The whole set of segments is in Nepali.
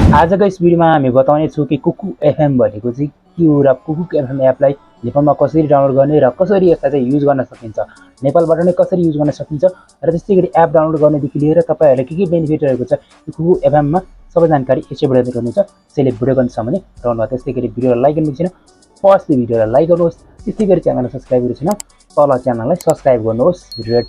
आजको यस भिडियोमा हामी बताउने छु कि कुकु एफएम भनेको चाहिँ के हो र कुकु एफएम एपलाई नेपालमा कसरी डाउनलोड गर्ने र कसरी यसलाई चाहिँ युज गर्न सकिन्छ, नेपालबाट नै कसरी युज गर्न सकिन्छ र त्यस्तै गरी एप डाउनलोड गर्नेदेखि लिएर तपाईहरुलाई के बेनिफिट रहेको छ कुकु एफएममा सबै जानकारी यसै भिडियोमा दिनुहुन्छ। त्यसैले भिडियो गर्नुसम्म भने रहनु होला। त्यस्तै गरी भिडियोलाई लाइक गर्नु छैन, फर्स्टली भिडियोलाई लाइक गर्नुहोस्। त्यस्तै गरी च्यानललाई सब्स्क्राइब गर्नु छैन, तल च्यानललाई सब्स्क्राइब गर्नुहोस्, रेड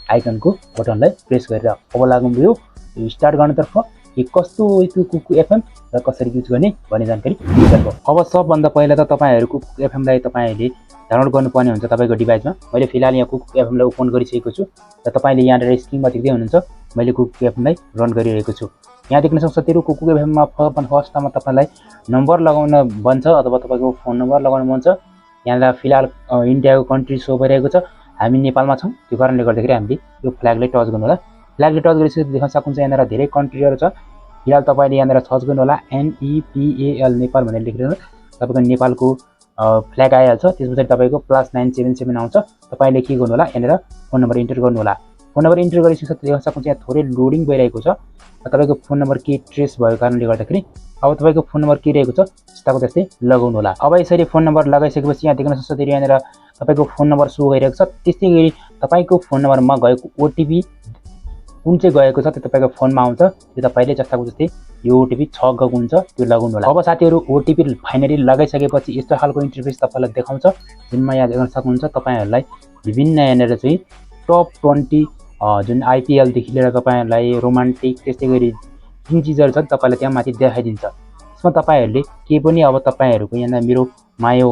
आइकनको बटनलाई प्रेस गरेर। अब लागौँ भिडियो स्टार्ट गर्नतर्फ कि कस्तो यो कुकु एफएम र कसरी युज गर्ने भन्ने जानकारी दिएको। अब सबभन्दा पहिला त तपाईहरु कुकु एफएम लाई तपाईले डाउनलोड गर्नुपर्ने हुन्छ तपाईको डिभाइसमा। मैले फिलहाल यहाँ कुकु एफएम लाई ओपन गरिसकेको छु र तपाईले यहाँ स्क्रिनमा देख्दै हुनुहुन्छ मैले कुकु एफएम लाई रन गरिरहेको छु। यहाँ देख्न सक्नुहुन्छ तिरो कुकु एफएम मा फर्स्टमा तपाईलाई नम्बर लगाउन भन्छ अथवा तपाईको फोन नम्बर लगाउन भन्छ। यहाँ फिलहाल इन्डियाको कन्ट्री सो भइरहेको छ, हामी नेपालमा छौं। त्यो कारणले गर्दाखेरि हामीले यो फ्ल्यागलाई टच गर्नु होला। फ्ल्यागले टच गरिसकेपछि देख्न सक्नुहुन्छ यहाँ धेरै कन्ट्रीहरु छ। फिलहाल तपाईले यहाँ सर्च गर्नु होला NEPAL नेपाल भनेर लेखेर तपाईको नेपालको फ्ल्याग आइहाल्छ। त्यसपछि तपाईको +977 आउँछ। तपाईले के गर्नु होला यहाँ फोन नम्बर इन्टर गर्नु होला। फोन नम्बर इन्टर गरिसकेपछि देख्न सक्नुहुन्छ यहाँ थोरै लोडिङ भइरहेको छ। तपाईको फोन नम्बर के ट्रेस भएको कारणले गर्दाखेरि अब तपाईको फोन नम्बर के रहेको छ त्यस्ताको त्यस्तै लगाउनु होला। अब यसरी फोन नम्बर लगाइसकेपछि यहाँ देख्न सक्नुहुन्छ यहाँ तपाईको फोन नम्बर सो गरिरहेको छ। त्यस्तै गरी तपाईको फोन नम्बरमा गएको ओटीपी कुन चाहिँ गएको छ त्यो तपाईको फोनमा आउँछ। त्यो तपाईले जस्ताको जस्तै यो ओटीपी 6 गएको हुन्छ त्यो लगाउनु होला। अब साथीहरु ओटीपी फाइनली लगाइसकेपछि यस्तो खालको इन्टरफेस तपाईलाई देखाउँछ, जुनमा यहाँ देख्न सक्नुहुन्छ तपाईहरुलाई विभिन्न यहाँ चाहिँ टप 20 जुन आईपीएल देखि लिएर तपाईहरुलाई रोमान्टिक त्यस्तै गरी जुन चीजहरु छ तपाईलाई त्यहाँ माथि देखाइदिन्छ। त्यसमा तपाईहरुले के पनि अब तपाईहरुको यहाँ मेरो मायो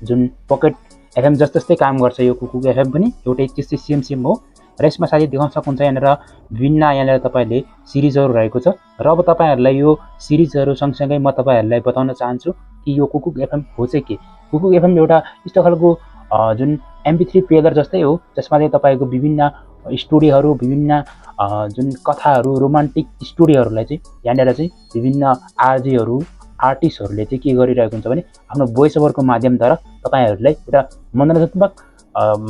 जुन पकेट एफएम जस्तै काम गर्छ यो कुकु एफएम पनि एउटै त्यस्तै सेम हो। र यसमा साथै देख्न सक्नुहुन्छ यहाँ विभिन्न यहाँ तपाईले सिरिजहरु रहेको छ। र अब तपाईहरुलाई यो सिरिजहरु सँगसँगै म तपाईहरुलाई बताउन चाहन्छु कि यो कुकु एफएम हो चाहिँ के। कुकु एफएम एउटा यस्तो खालको जुन MP3 प्लेयर जस्तै हो, जसमा चाहिँ तपाईको विभिन्न स्टोरीहरु विभिन्न जुन कथाहरु रोमान्टिक स्टोरीहरुलाई चाहिँ यहाँ चाहिँ विभिन्न आरजेहरु आर्टिस्टहरुले चाहिँ के गरिरहेको हुन्छ भने आफ्नो भोइस ओभरको माध्यमद्वारा तपाईहरुलाई एउटा मनोरञ्जनात्मक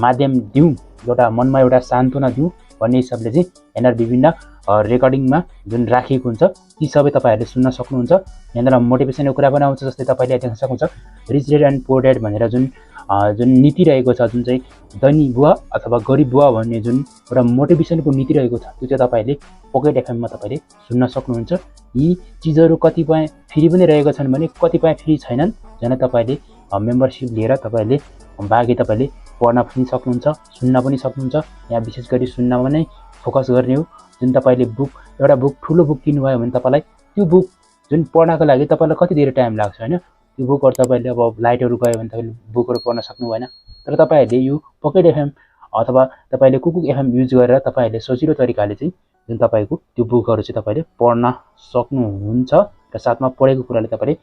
माध्यम दिउँ, एउटा मनमा एउटा सान्त्वना दिउँ भन्ने हिसाबले चाहिँ यहाँ विभिन्न रेकर्डिङमा जुन राखिएको हुन्छ ती सबै तपाईहरुले सुन्न सक्नुहुन्छ। यहाँ मोटिभेसनको कुरा पनि आउँछ, जस्तै तपाईले देख्न सक्नुहुन्छ rich dad and poor dad भनेर जुन नीति रहेको छ, जुन चाहिँ धनी बुवा अथवा गरिब बुवा भन्ने जुन एउटा मोटिभेसनको नीति रहेको छ त्यो चाहिँ तपाईले पकेट एफएममा तपाईले सुन्न सक्नुहुन्छ। यी चीजहरु कतिपय फ्री पनि रहेको छन् भने कतिपय फ्री छैनन्। जने तपाईले मेम्बरशिप लिएर तपाईले बाँकी तपाईले पढ्न पनि सक्नुहुन्छ, सुन्न पनि सक्नुहुन्छ। यहाँ विशेष गरी सुन्नमा नै फोकस गर्ने हो। जुन तपाईले एउटा बुक ठुलो बुक किन्नु भयो भने तपाईलाई त्यो बुक जुन पढ्नको लागि तपाईलाई कति धेरै टाइम लाग्छ हैन, त्यो बुकहरु तपाईले अब लाइटहरु गयो भने तपाईले बुकहरु पढ्न सक्नु भएन। तर तपाईहरुले यो पकेट एफएम अथवा तपाईले कुकु एफएम युज गरेर तपाईहरुले सजिलो तरिकाले चाहिँ जुन तपाईको त्यो बुकहरु चाहिँ तपाईले पढ्न सक्नुहुन्छ र साथमा पढेको कुराले तपाईले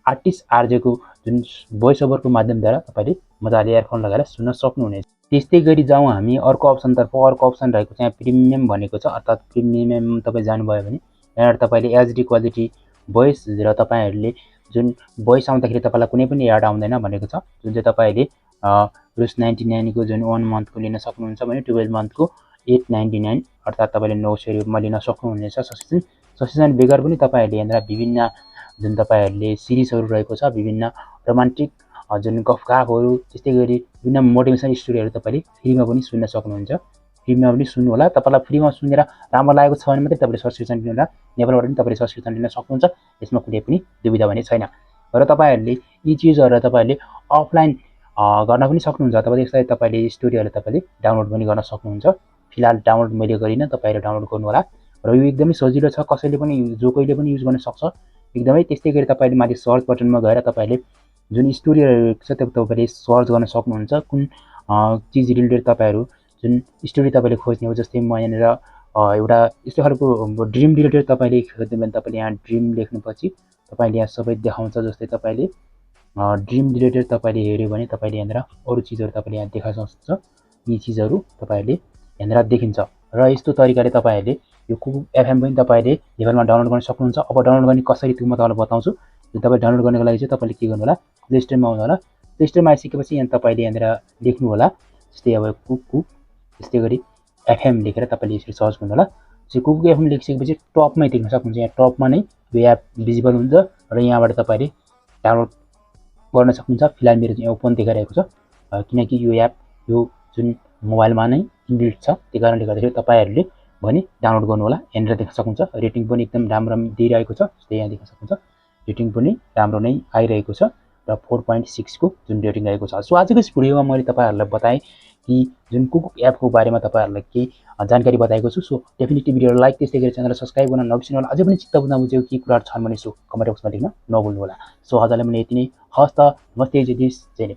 आर्टिस्ट आरजेको जुन भोइस ओभरको माध्यमद्वारा तपाईले मजाले इयरफोन लगाएर सुन्न सक्नुहुनेछ। त्यस्तै गरी जाउँ हामी अर्को अप्सनतर्फ। अर्को अप्सन रहेको चाहिँ प्रिमियम भनेको छ, अर्थात प्रिमियम तपाई जानुभयो भने यहाँ तपाईले एचडी क्वालिटी भोइस र तपाईहरुले जुन भोइस आउँदाखेरि तपाईलाई कुनै पनि एड आउँदैन भनेको छ। जुन चाहिँ तपाईले ₹99 को जुन 1 मन्थको लिन सक्नुहुन्छ भने 12 मन्थको $899 अर्थात तपाईले 900 रुपैयाँमा लिन सक्नुहुनेछ। सब्सक्रिप्सन बेगर पनि तपाईहरुले यहाँ विभिन्न जुन तपाईहरुले सिरिजहरु रहेको छ, विभिन्न रोमान्टिक जुन गफगाफहरु त्यस्तै गरी विभिन्न मोटिभेसन स्टोरीहरु तपाईले फ्रीमा पनि सुन्न सक्नुहुन्छ। फ्रीमा पनि सुन्नु होला। तपाईलाई फ्रीमा सुनेर राम्रो लागेको छ भने मात्रै तपाईले सब्सक्रिप्सन लिनु होला। नेपालबाट पनि तपाईले सब्सक्रिप्सन लिन सक्नुहुन्छ, यसमा कुनै पनि दुविधा भने छैन। र तपाईहरुले यी चीजहरु तपाईले अफलाइन गर्न पनि सक्नुहुन्छ। त्यसलाई तपाईले स्टोरीहरु तपाईले डाउनलोड पनि गर्न सक्नुहुन्छ। फिलहाल डाउनलोड मैले गरिन, तपाईहरु डाउनलोड गर्नु होला। र यो एकदमै सजिलो छ, कसैले पनि जो कोहीले पनि युज गर्न सक्छ एकदमै। त्यस्तै गरी तपाईले माथि सर्च बटनमा गएर तपाईले जुन स्टोरीहरु छ त्यो तपाईले सर्च गर्न सक्नुहुन्छ। कुन चीज रिलेटेड तपाईहरु जुन स्टोरी तपाईले खोज्ने हो, जस्तै म यहाँ एउटा यस्तो खालको ड्रीम रिलेटेड तपाईले खोज्ने भने तपाईले यहाँ ड्रीम लेख्नुपछि तपाईले यहाँ सबै देखाउँछ। जस्तै तपाईले ड्रीम रिलेटेड तपाईले हेर्यो भने तपाईले यहाँ अरु चीजहरु तपाईले यहाँ देखाउन सक्नुहुन्छ। यी चीजहरु तपाईहरुले यहाँ देखिन्छ। र यस्तो तरिकाले तपाईहरुले यो कुकु एफएम पनि तपाईले नेपालमा डाउनलोड गर्न सक्नुहुन्छ। अब डाउनलोड गर्ने कसरी त्यो म तपाईलाई बताउँछु। तपाई डाउनलोड गर्नको लागि चाहिँ तपाईले के गर्नु होला, प्ले स्टोरमा आउनु होला। प्ले स्टोरमा आइसकेपछि यहाँ तपाईले यहाँ लेख्नु होला जस्तै अब कुकु त्यस्तै गरी एफएम लेखेर तपाईले यसरी सर्च गर्नु होला। सो कुकु एफएम लेखिसकेपछि टपमै देख्न सक्नुहुन्छ, यहाँ टपमा नै यो एप भिजिबल हुन्छ र यहाँबाट तपाईले डाउनलोड गर्न सक्नुहुन्छ। फिलहाल मेरो चाहिँ ओपन देखाइरहेको छ किनकि यो एप यो जुन मोबाइलमा नै इनबिल्ट छ, त्यो कारणले गर्दाखेरि तपाईहरुले भने डाउनलोड गर्नु होला। यहाँनिर देख्न सक्नुहुन्छ रेटिङ पनि एकदम राम्रो दिइरहेको छ, जस्तै यहाँ देख्न सक्नुहुन्छ रेटिङ पनि राम्रो नै आइरहेको छ र 4.6 को जुन रेटिङ आएको छ। सो आजको यस भिडियोमा मैले तपाईहरुलाई बताएँ कि जुन कुकु एपको बारेमा तपाईहरुलाई केही जानकारी बताएको छु। सो डेफिनेटली भिडियोलाई लाइक त्यस्तै गरी च्यानललाई सब्स्क्राइब गर्न नबिर्सनु होला। अझै पनि चित्त बुझ्न बुझेको के कुराहरु छन् भने सो कमेन्ट बक्समा लेख्न नभुल्नु होला। सो आजलाई मैले यति नै, हस्त नमस्ते, जय देश, जय नेपाल।